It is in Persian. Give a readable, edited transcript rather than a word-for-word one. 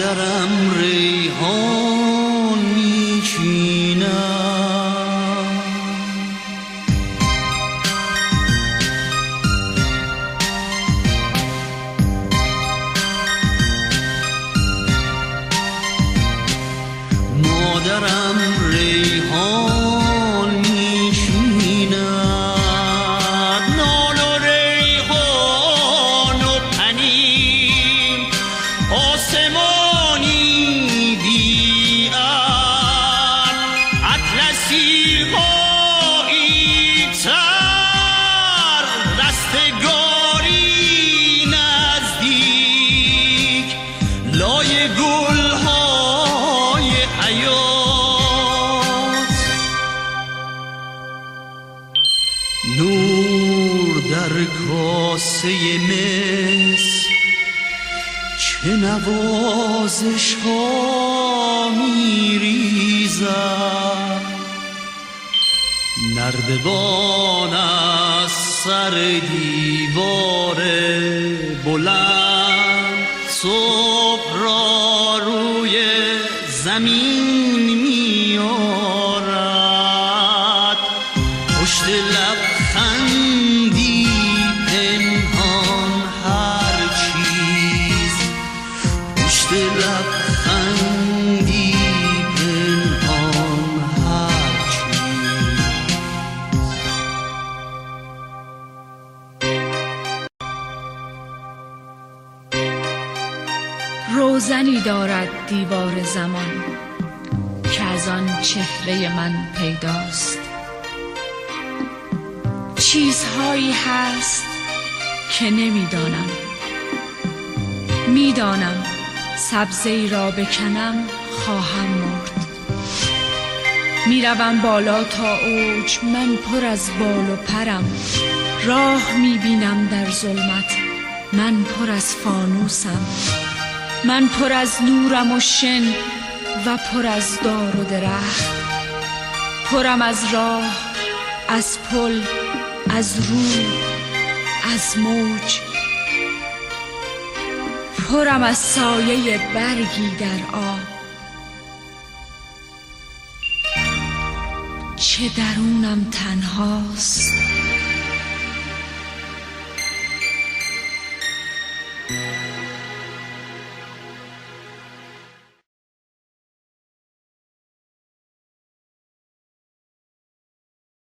مادرم ریحان میچینم، مادرم ریحان میچیند، نان و ریحان و پنیر، آسمانی بی‌ابر، اطلسی هایی تر، رستگاری نزدیک، لای گل‌های حیات، نور در کاسه مس، چه نوازش ها میریزد، نردبان از سر دیوار بلند، صبح را روی زمین میارد، پشت لبخندی پنهان هر چیز، پشت لبخندی پنهان هر چیز. روزنی دارد دیوار زمان که از آن چهره من پیداست، چیزهایی هست که نمیدانم، میدانم سبزه‌ای را بکنم خواهم مرد، میروم بالا تا اوج، من پر از بال و پرم، راه میبینم در ظلمت، من پر از فانوسم، من پر از نورم و شن و پر از دار و درخت، پرم از راه، از پل، از رود، از موج، پرم از سایه برگی در آب، چه درونم تنهاست،